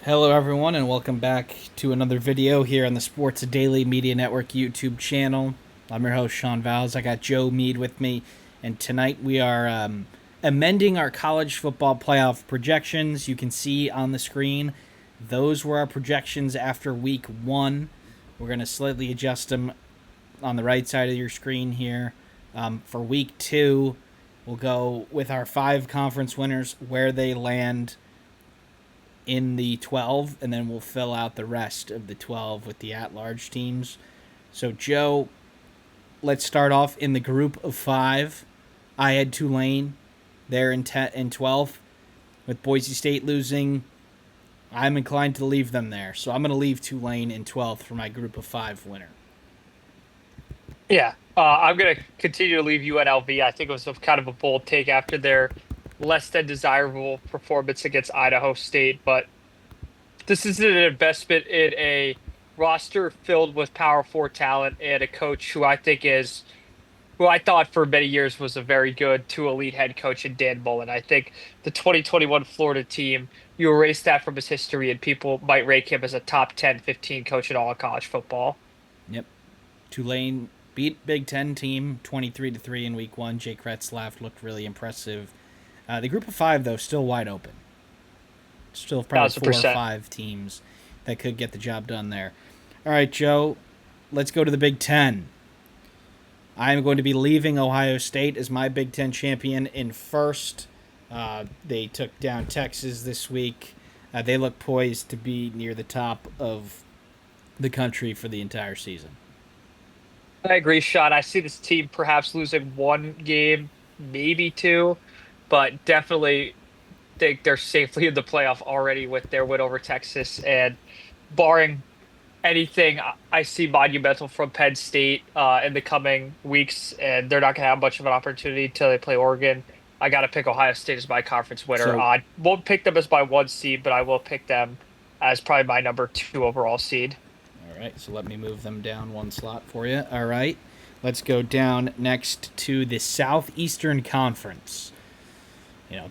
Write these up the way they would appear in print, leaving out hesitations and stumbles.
Hello, everyone, and welcome back to another video here on the Sports Daily Media Network YouTube channel. I'm your host, Sean Vowells. I got Joe Meade with me, and tonight we are amending our college football playoff projections. You can see on the screen, those were our projections after week one. We're going to slightly adjust them on the right side of your screen here. For week two, we'll go with our 5 conference winners, where they land in the 12, and then we'll fill out the rest of the 12 with the at-large teams. So, Joe, let's start off in the group of 5. I had Tulane there in 12th. With Boise State losing, I'm inclined to leave them there. So I'm going to leave Tulane in 12th for my group of 5 winner. Yeah, I'm going to continue to leave UNLV. I think it was kind of a bold take after their less than desirable performance against Idaho State, but this is an investment in a roster filled with Power Four talent and a coach who I thought for many years was a very good to elite head coach in Dan Mullen. I think the 2021 Florida team, you erase that from his history and people might rank him as a top 10, 15 coach in all of college football. Yep. Tulane beat Big Ten team 23-3 in week 1. Jake Retzlaff looked really impressive. The group of 5, though, still wide open. Still probably 4 or 1,000%. 5 teams that could get the job done there. All right, Joe, let's go to the Big Ten. I'm going to be leaving Ohio State as my Big Ten champion in first. They took down Texas this week. They look poised to be near the top of the country for the entire season. I agree, Sean. I see this team perhaps losing one game, maybe two, but definitely think they're safely in the playoff already with their win over Texas. And barring anything I see monumental from Penn State in the coming weeks, and they're not going to have much of an opportunity until they play Oregon. I got to pick Ohio State as my conference winner. So, I won't pick them as my 1 seed, but I will pick them as probably my number 2 overall seed. all right, so let me move them down one slot for you. All right, let's go down next to the Southeastern Conference.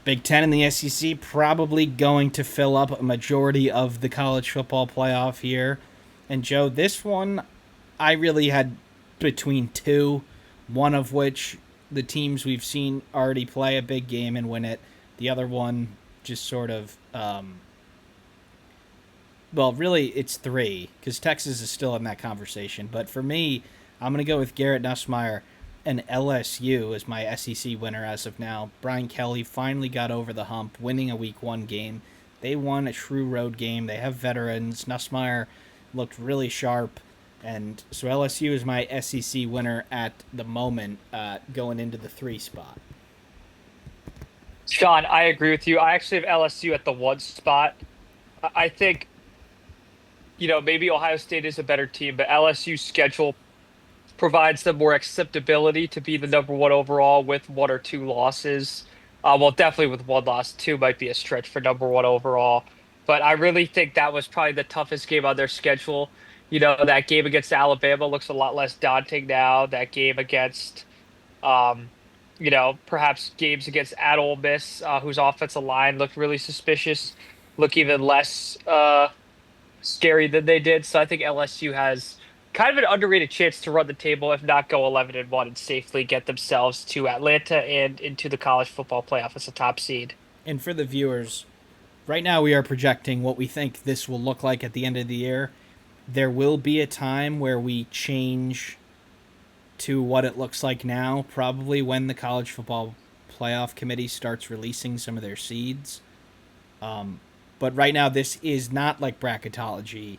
Big Ten and the SEC probably going to fill up a majority of the college football playoff here. And Joe, this one I really had between 2, one of which the teams we've seen already play a big game and win it. The other one just sort of, well, really it's 3 because Texas is still in that conversation. But for me, I'm going to go with Garrett Nussmeier and LSU as my SEC winner as of now. Brian Kelly finally got over the hump, winning a week 1 game. They won a true road game. They have veterans. Nussmeier looked really sharp. And so LSU is my SEC winner at the moment, going into the 3 spot. Sean, I agree with you. I actually have LSU at the 1 spot. I think, maybe Ohio State is a better team, but LSU's schedule provides them more acceptability to be the number 1 overall with 1 or 2 losses. Well, definitely with 1 loss, 2 might be a stretch for number 1 overall. But I really think that was probably the toughest game on their schedule. That game against Alabama looks a lot less daunting now. That game against, um, perhaps games against at Ole Miss, whose offensive line looked really suspicious, look even less scary than they did. So I think LSU has kind of an underrated chance to run the table, if not go 11-1 and safely get themselves to Atlanta and into the college football playoff as a top seed. And for the viewers, right now we are projecting what we think this will look like at the end of the year. There will be a time where we change to what it looks like now, probably when the college football playoff committee starts releasing some of their seeds. But right now, this is not like bracketology.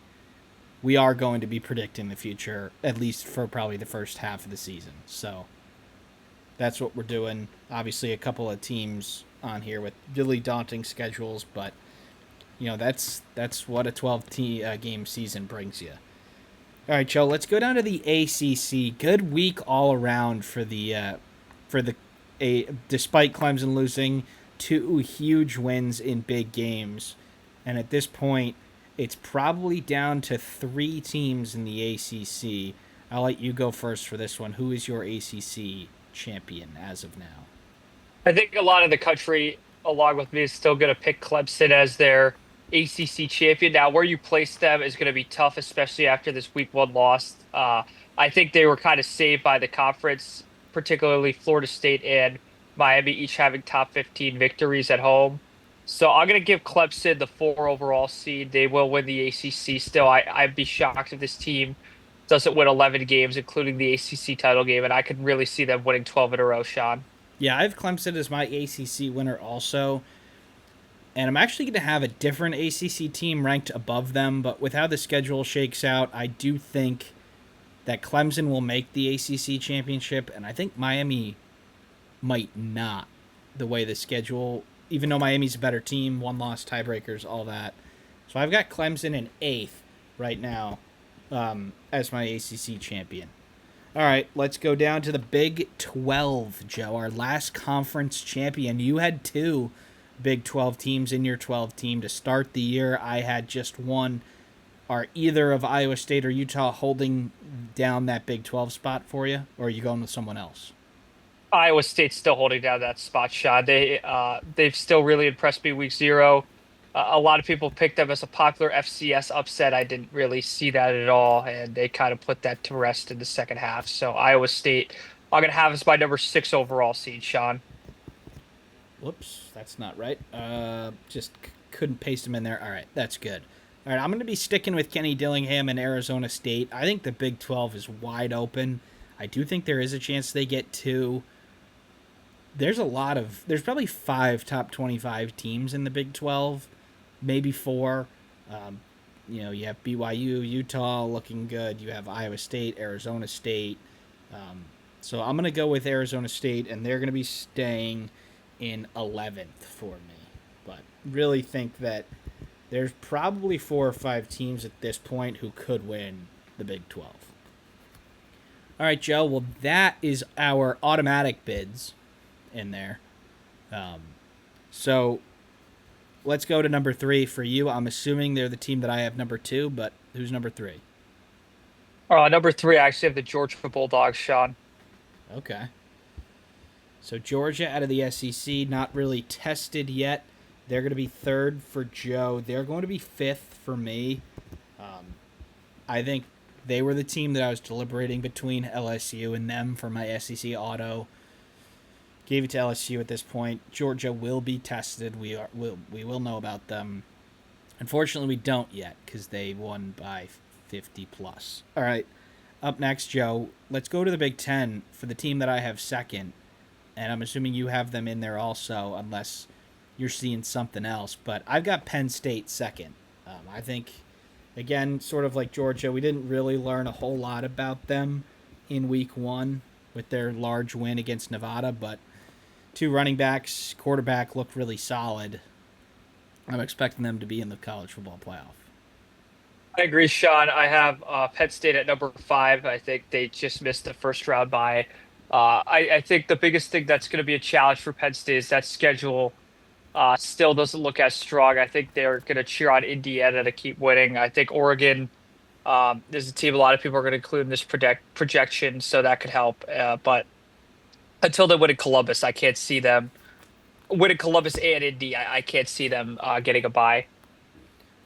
We are going to be predicting the future, at least for probably the first half of the season. So that's what we're doing. Obviously, a couple of teams on here with really daunting schedules, but that's what a 12 game season brings you. All right, Joe, let's go down to the ACC. Good week all around for despite Clemson losing 2 huge wins in big games. And at this point, it's probably down to 3 teams in the ACC. I'll let you go first for this one. Who is your ACC champion as of now? I think a lot of the country, along with me, is still going to pick Clemson as their ACC champion. Now, where you place them is going to be tough, especially after this week one loss. I think they were kind of saved by the conference, particularly Florida State and Miami, each having top 15 victories at home. So I'm going to give Clemson the 4 overall seed. They will win the ACC still. I'd be shocked if this team doesn't win 11 games, including the ACC title game, and I could really see them winning 12 in a row, Sean. Yeah, I have Clemson as my ACC winner also. And I'm actually going to have a different ACC team ranked above them, but with how the schedule shakes out, I do think that Clemson will make the ACC championship, and I think Miami might not, the way the schedule, even though Miami's a better team, one loss, tiebreakers, all that. So I've got Clemson in eighth right now as my ACC champion. All right, let's go down to the Big 12, Joe, our last conference champion. You had two Big 12 teams in your 12 team to start the year. I had just one. Are either of Iowa State or Utah holding down that Big 12 spot for you, or are you going with someone else? Iowa State's still holding down that spot, Sean. They've still really impressed me week zero. A lot of people picked them as a popular FCS upset. I didn't really see that at all, and they kind of put that to rest in the second half. So Iowa State, I'm gonna have as my number 6 overall seed, Sean. Whoops, that's not right. Just couldn't paste him in there. All right, that's good. All right, I'm going to be sticking with Kenny Dillingham and Arizona State. I think the Big 12 is wide open. I do think there is a chance they get two. There's probably five top 25 teams in the Big 12, maybe four. Um, you have BYU, Utah looking good. You have Iowa State, Arizona State. Um, so I'm going to go with Arizona State, and they're going to be staying in 11th for me. But really think that there's probably four or five teams at this point who could win the Big 12. All right, Joe. Well, that is our automatic bids in there. Um, so let's go to number three for you. I'm assuming they're the team that I have number two, but who's number three? Number three, I actually have the Georgia Bulldogs, Sean. Okay. So Georgia out of the SEC, not really tested yet. They're going to be third for Joe. They're going to be fifth for me. Um, I think they were the team that I was deliberating between LSU and them for my SEC auto. Gave it to LSU at this point. Georgia will be tested. We will know about them. Unfortunately, we don't yet because they won by 50 plus. All right. Up next, Joe. Let's go to the Big Ten for the team that I have second. And I'm assuming you have them in there also, unless you're seeing something else. But I've got Penn State second. I think, again, sort of like Georgia, we didn't really learn a whole lot about them in week one with their large win against Nevada, but two running backs, quarterback looked really solid. I'm expecting them to be in the college football playoff. I agree, Sean. I have Penn State at number 5. I think they just missed the first round by. I think the biggest thing that's going to be a challenge for Penn State is that schedule still doesn't look as strong. I think they're going to cheer on Indiana to keep winning. I think Oregon is a team a lot of people are going to include in this projection, so that could help. But until they win in Columbus, I can't see them winning Columbus and Indy. I can't see them getting a bye.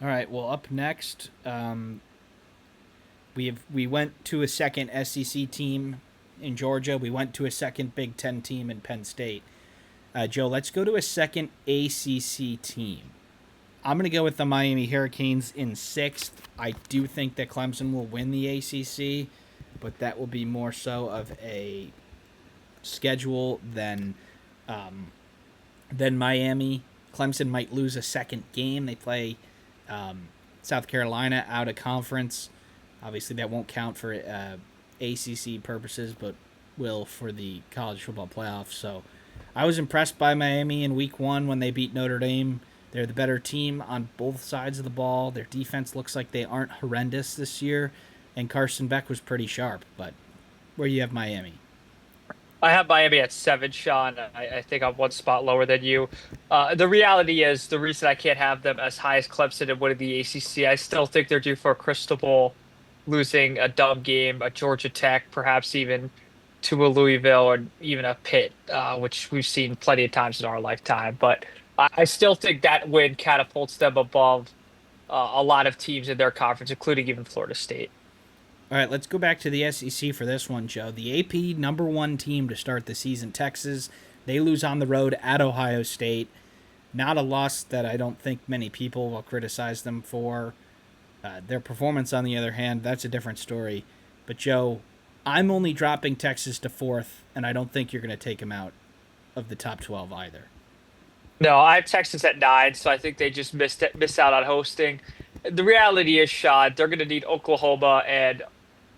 All right. Well, up next, we went to a second SEC team in Georgia. We went to a second Big Ten team in Penn State. Joe, let's go to a second ACC team. I'm going to go with the Miami Hurricanes in sixth. I do think that Clemson will win the ACC, but that will be more so of a schedule than Miami. Clemson might lose a second game. They play South Carolina out of conference. Obviously, that won't count for ACC purposes, but will for the college football playoffs. So I was impressed by Miami in week one when they beat Notre Dame. They're the better team on both sides of the ball. Their defense looks like they aren't horrendous this year, and Carson Beck was pretty sharp. But where you have Miami? I have Miami at 7, Sean. I think I'm one spot lower than you. The reality is the reason I can't have them as high as Clemson and winning the ACC, I still think they're due for a Crystal Bowl, losing a dumb game, a Georgia Tech, perhaps even to a Louisville or even a Pitt, which we've seen plenty of times in our lifetime. But I still think that win catapults them above a lot of teams in their conference, including even Florida State. All right, let's go back to the SEC for this one, Joe. The AP number one team to start the season, Texas. They lose on the road at Ohio State. Not a loss that I don't think many people will criticize them for. Their performance, on the other hand, that's a different story. But, Joe, I'm only dropping Texas to fourth, and I don't think you're going to take them out of the top 12 either. No, I have Texas at 9, so I think they just missed out on hosting. The reality is, Sean, they're going to need Oklahoma and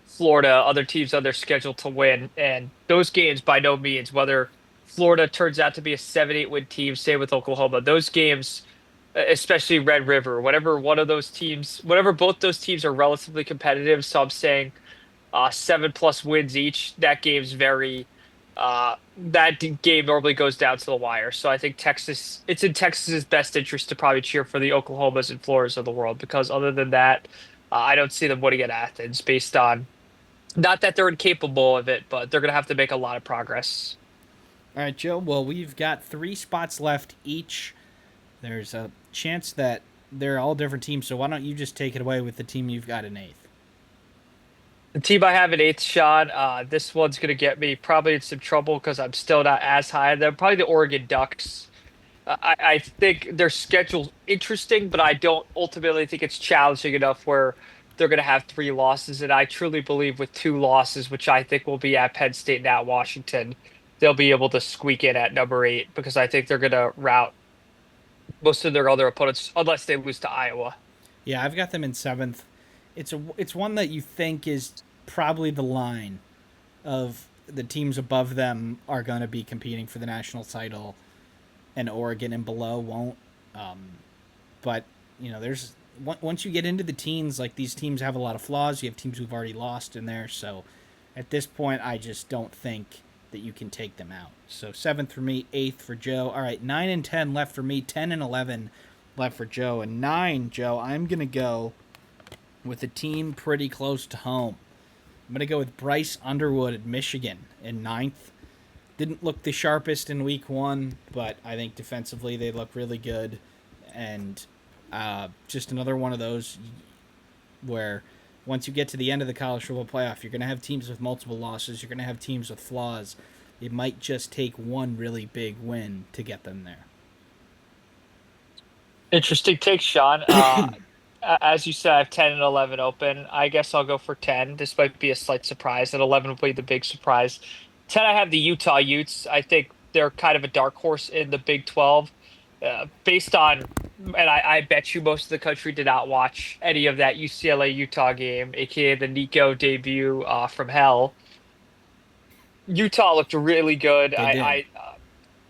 Florida, other teams on their schedule to win. And those games, by no means, whether Florida turns out to be a 7-8 win team, say with Oklahoma, those games, especially Red River, whatever one of those teams, whatever both those teams are relatively competitive. So I'm saying 7+ wins each. That game's very game normally goes down to the wire. So I think it's in Texas's best interest to probably cheer for the Oklahomas and Floridas of the world because other than that, I don't see them winning at Athens based on not that they're incapable of it, but they're going to have to make a lot of progress. All right, Joe. Well, we've got 3 spots left each. There's a chance that they're all different teams, so why don't you just take it away with the team you've got in eighth? The team I have in eighth, Sean, this one's going to get me probably in some trouble because I'm still not as high as them. Probably the Oregon Ducks. I think their schedule's interesting, but I don't ultimately think it's challenging enough where they're going to have 3 losses. And I truly believe with 2 losses, which I think will be at Penn State and at Washington, they'll be able to squeak in at number 8 because I think they're going to rout most of their other opponents unless they lose to Iowa. Yeah, I've got them in seventh. It's one that you think is probably the line of the teams above them are going to be competing for the national title, and Oregon and below won't. Um, but there's once you get into the teens, like these teams have a lot of flaws. You have teams who've already lost in there, so at this point, I just don't think that you can take them out. So seventh for me, eighth for Joe. All right, 9 and 10 left for me. 10 and 11 left for Joe, and 9, Joe. I'm gonna go with a team pretty close to home. I'm gonna go with Bryce Underwood at Michigan in ninth. Didn't look the sharpest in week one, but I think defensively they look really good. And just another one of those where once you get to the end of the college football playoff, you're going to have teams with multiple losses. You're going to have teams with flaws. It might just take one really big win to get them there. Interesting take, Sean. As you said, I have 10 and 11 open. I guess I'll go for 10. This might be a slight surprise, and 11 will be the big surprise. 10, I have the Utah Utes. I think they're kind of a dark horse in the Big 12. Based on, and I bet you most of the country did not watch any of that UCLA Utah game, aka the Nico debut from hell. Utah looked really good. They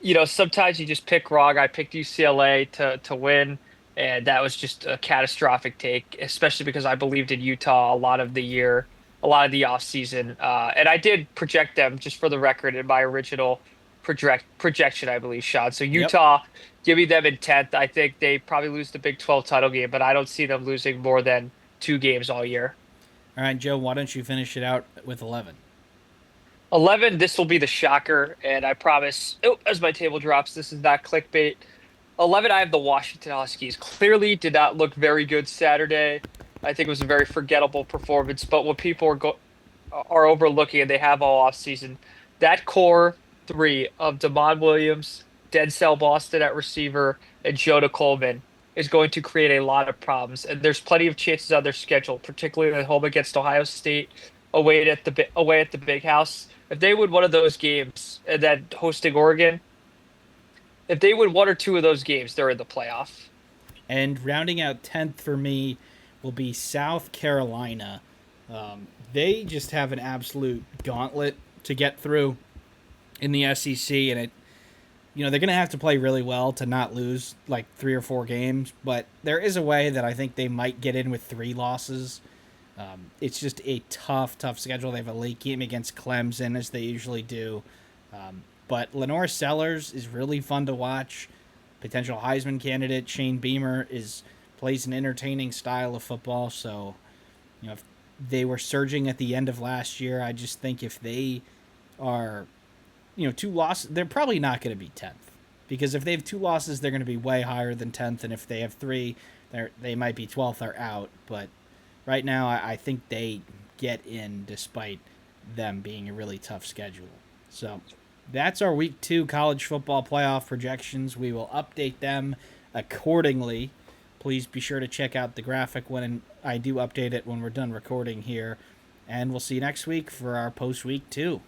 did. Sometimes you just pick wrong. I picked UCLA to win, and that was just a catastrophic take, especially because I believed in Utah a lot of the year, a lot of the offseason. And I did project them just for the record in my original projection, I believe, Sean. So Yep. Utah, give me them in 10th. I think they probably lose the Big 12 title game, but I don't see them losing more than 2 games all year. All right, Joe, why don't you finish it out with 11? 11, this will be the shocker, and I promise, oh, as my table drops, this is not clickbait. 11, I have the Washington Huskies. Clearly did not look very good Saturday. I think it was a very forgettable performance, but what people are overlooking, and they have all offseason, that core three of Damon Williams, Denzel Boston at receiver, and Jonah Coleman is going to create a lot of problems. And there's plenty of chances on their schedule, particularly at home against Ohio State, away at the Big House. If they win one of those games and then hosting Oregon, if they win 1 or 2 of those games, they're in the playoff. And rounding out 10th for me will be South Carolina. They just have an absolute gauntlet to get through in the SEC, and they're going to have to play really well to not lose like 3 or 4 games. But there is a way that I think they might get in with 3 losses. It's just a tough schedule. They have a late game against Clemson, as they usually do. But Lenore Sellers is really fun to watch. Potential Heisman candidate Shane Beamer plays an entertaining style of football. So, if they were surging at the end of last year, I just think if they are, 2 losses, they're probably not going to be 10th. Because if they have 2 losses, they're going to be way higher than 10th, and if they have 3, they might be 12th or out. But right now, I think they get in despite them being a really tough schedule. So that's our Week 2 college football playoff projections. We will update them accordingly. Please be sure to check out the graphic when I do update it when we're done recording here. And we'll see you next week for our post-Week 2.